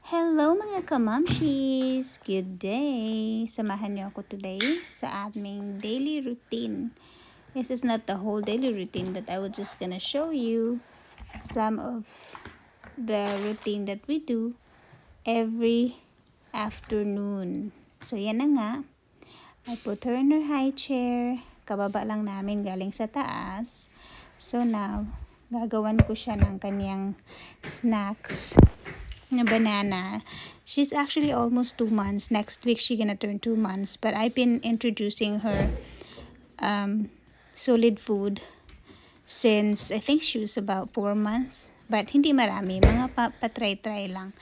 Hello mga kamamshis! Good day! Samahan niyo ako today sa aming daily routine. This is not the whole daily routine, but I was just gonna show you some of the routine that we do every afternoon. So yan na nga. I put her in her high chair. Kababa lang namin galing sa taas. So now, gagawan ko siya ng kanyang snacks na banana. She's actually almost 2 months. Next week she gonna turn 2 months. But I've been introducing her solid food since I think she was about 4 months. But hindi marami, mga patry-try lang.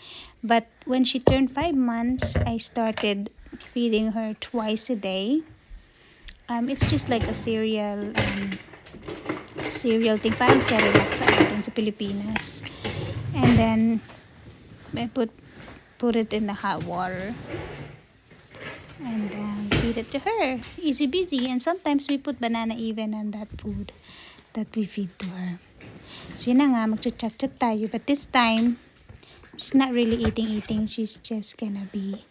But when she turned 5 months, I started feeding her twice a day. It's just like a cereal thing, parang Cerelac sa atin sa Pilipinas. And then I put it in the hot water and feed it to her. Easy busy. And sometimes we put banana even on that food that we feed to her. So yun na nga, magcha-chat-chat tayo. But this time, she's not really eating. She's just gonna be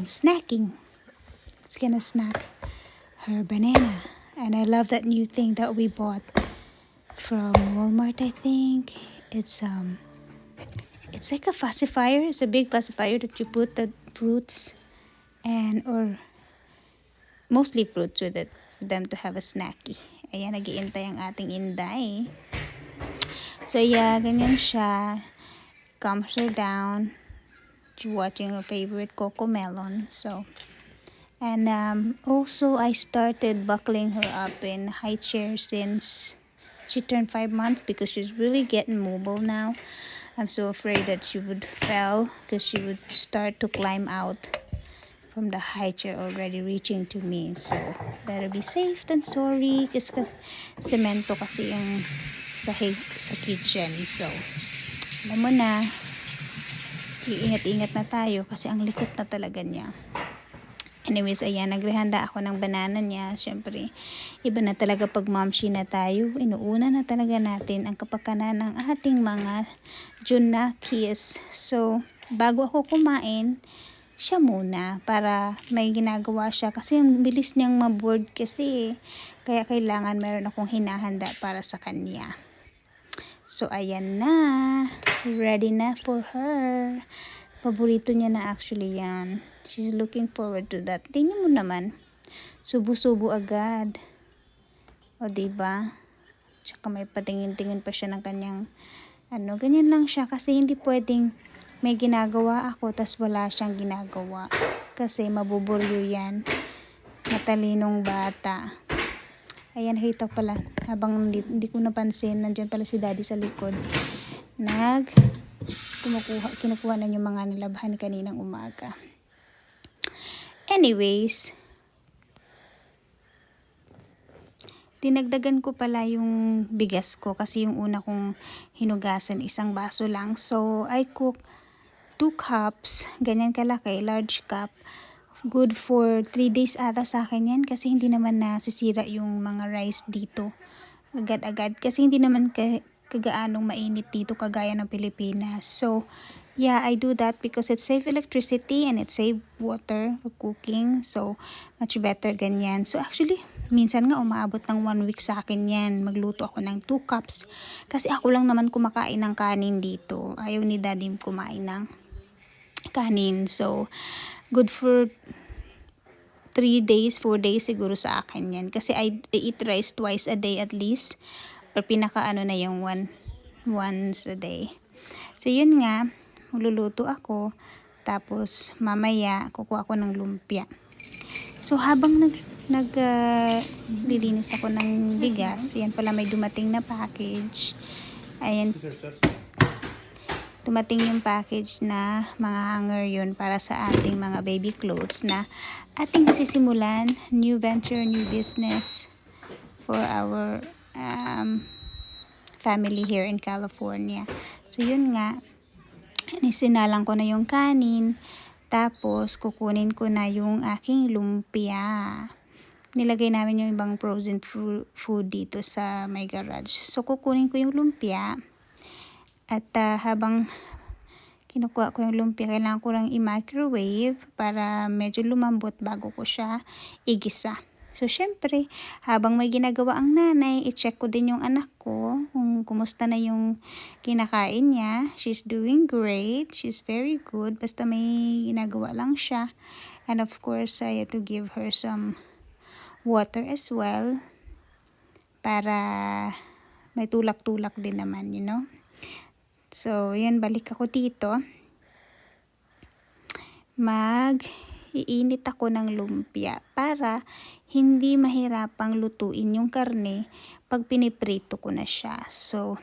snacking. She's gonna snack her banana. And I love that new thing that we bought from Walmart, I think. It's like a pacifier. It's a big pacifier that you put the fruits or mostly fruits with it for them to have a snacky. Ayan, nag-iintay ang ating inday. So yeah, ganyan siya. Calms her down. She's watching her favorite Coco Melon. So, and also I started buckling her up in high chair since she turned 5 months because she's really getting mobile now. I'm so afraid that she would fall because she would start to climb out from the high chair already reaching to me. So, better be safe than sorry kasi semento kasi yung sahig sa kitchen. So, alam mo na, iingat-ingat na tayo kasi ang likot na talaga niya. Anyways, ayan, nagrehanda ako ng banana niya. Siyempre, iba na talaga pag momshi na tayo. Inuuna na talaga natin ang kapakanan ng ating mga junakis. So, bago ako kumain, siya muna para may ginagawa siya. Kasi ang bilis niyang maboard kasi. Kaya kailangan meron akong hinahanda para sa kanya. So, ayan na. Ready na for her. Paborito niya na actually yan. She's looking forward to that. Tingnan mo naman. Subo-subo agad. O, diba? Tsaka may patingin-tingin pa siya ng kanyang ganyan lang siya. Kasi hindi pwedeng may ginagawa ako tas wala siyang ginagawa. Kasi mabuburyo yan. Matalinong bata. Ayan, nakita pala. Habang hindi ko napansin, nandyan pala si daddy sa likod. Kinukuha na yung mga nilabhan kaninang umaga. Anyways, dinagdagan ko pala yung bigas ko kasi yung una kong hinugasan 1 baso lang. So, I cook 2 cups, ganyan kalaki, large cup. Good for 3 days ata sa akin yan kasi hindi naman nasisira yung mga rice dito agad-agad kasi hindi naman kagaanong mainit dito kagaya ng Pilipinas. So, yeah, I do that because it save electricity and it save water for cooking. So, much better ganyan. So, actually, minsan nga umaabot ng 1 week sa akin yan. Magluto ako ng 2 cups. Kasi ako lang naman kumakain ng kanin dito. Ayaw ni daddy kumain ng kanin. So, good for 3 days, 4 days siguro sa akin yan. Kasi I eat rice twice a day at least. Or na yung once a day. So, yun nga. Magluluto ako. Tapos, mamaya, kukuha ako ng lumpia. So, habang naglilinis ako ng bigas, yan pala may dumating na package. Ayan. Dumating yung package na mga hanger yun para sa ating mga baby clothes na ating sisimulan. New venture, new business for our family here in California. So, yun nga. Sinalang ko na yung kanin. Tapos, kukunin ko na yung aking lumpia. Nilagay namin yung ibang frozen food dito sa my garage. So, kukunin ko yung lumpia. At habang kinukuha ko yung lumpia, kailangan ko lang i-microwave para medyo lumambot bago ko siya igisa. So, syempre, habang may ginagawa ang nanay, i-check ko din yung anak ko kung kumusta na yung kinakain niya. She's doing great. She's very good. Basta may ginagawa lang siya. And of course, I had to give her some water as well para may tulak-tulak din naman, you know. So, yun, balik ako dito. Iinit ako ng lumpia para hindi mahirapang lutuin yung karne pag piniprito ko na siya. So,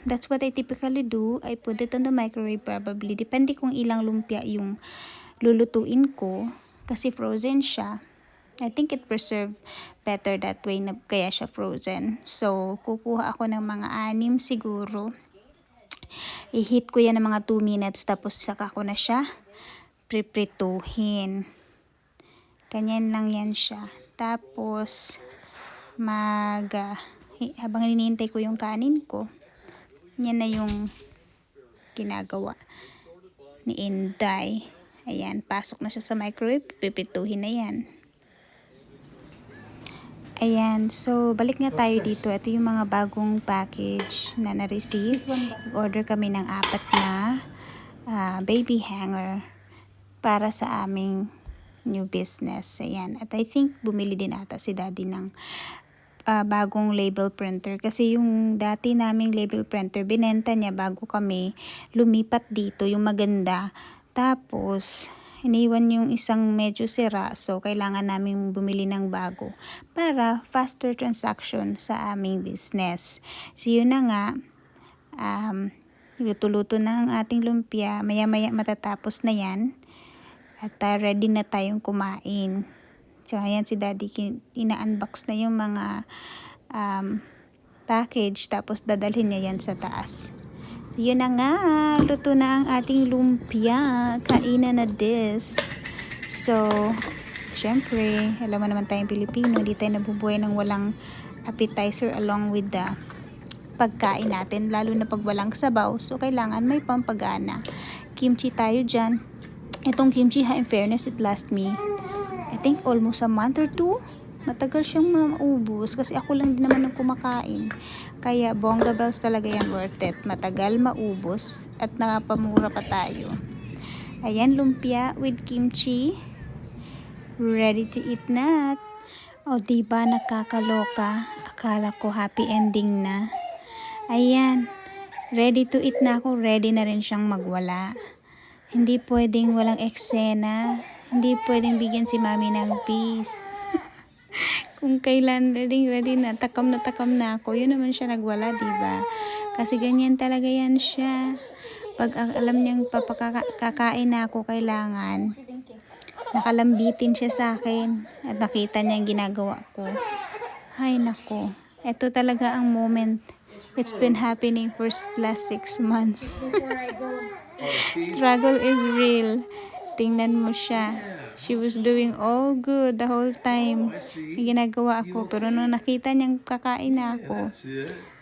that's what I typically do. I put it on the microwave probably. Depende kung ilang lumpia yung lulutuin ko kasi frozen siya. I think it preserved better that way na kaya siya frozen. So, kukuha ako ng mga 6 siguro. I-heat ko yan ng mga 2 minutes tapos saka ko na siya priprituhin. Ganyan lang yan siya. Tapos, habang hinihintay ko yung kanin ko, yan na yung ginagawa ni Inday. Ayan, pasok na siya sa microwave, pipituhin na yan. Ayan, so balik nga tayo dito. Ito yung mga bagong package na na-receive. Order kami ng 4 na baby hanger para sa aming new business. Ayan, at I think bumili din ata si daddy ng bagong label printer. Kasi yung dati naming label printer, binenta niya bago kami lumipat dito, yung maganda. Tapos, iniwan yung isang medyo sira, so kailangan namin bumili ng bago para faster transaction sa aming business. So yun na nga, luto-luto na ang ating lumpia, maya-maya matatapos na yan at ready na tayong kumain. So ayan si daddy, ina-unbox na yung mga package tapos dadalhin niya yan sa taas. Yun na nga, luto na ang ating lumpia. Kainan na this. So, syempre, alam mo naman tayong Pilipino, hindi tayo nabubuhay ng walang appetizer along with the pagkain natin, lalo na pag walang sabaw. So, kailangan may pampagana. Kimchi tayo dyan. Itong kimchi, in fairness, it last me, I think almost a month or 2. Matagal siyang maubos kasi ako lang din naman ang kumakain. Kaya bongga bells talaga yan, worth it. Matagal maubos at nakapamura pa tayo. Ayan, lumpia with kimchi. Ready to eat na. O diba nakakaloka? Akala ko happy ending na. Ayan, ready to eat na ako. Ready na rin siyang magwala. Hindi pwedeng walang eksena. Hindi pwedeng bigyan si mami ng peace. Kung kailan ready na takam na ako, yun naman siya nagwala, diba? Kasi ganyan talaga yan siya. Pag alam niyang kakain na ako, kailangan nakalambitin siya sa akin at nakita niya yung ginagawa ko. Ay nako, ito talaga ang moment. It's been happening for last 6 months. Struggle is real. Tingnan mo siya. She was doing all good the whole time. May ginagawa ako. Pero nung nakita niyang kakain na ako,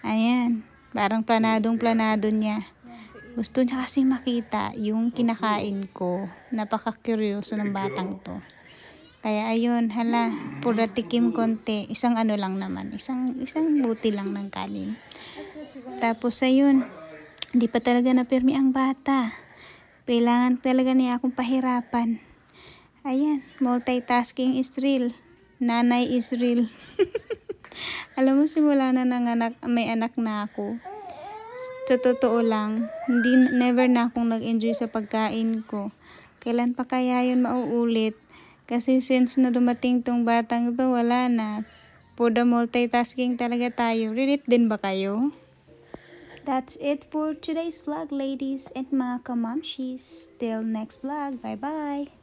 ayan, parang planadong-planado niya. Gusto niya kasi makita yung kinakain ko. Napaka-curyoso ng batang to. Kaya ayun, hala, pura tikim konti. Isang ano lang naman. Isang buti lang ng kanin. Tapos ayun, hindi pa talaga napirmi ang bata. Kailangan talaga niya akong pahirapan. Ayan, multitasking is real. Nanay is real. Alam mo, simula na may anak na ako. Sa totoo lang, never na akong nag-enjoy sa pagkain ko. Kailan pa kaya yun mauulit? Kasi since na dumating tong batang to, wala na. Puro multitasking talaga tayo. Relate din ba kayo? That's it for today's vlog, ladies and mga kamamshis. Till next vlog. Bye-bye!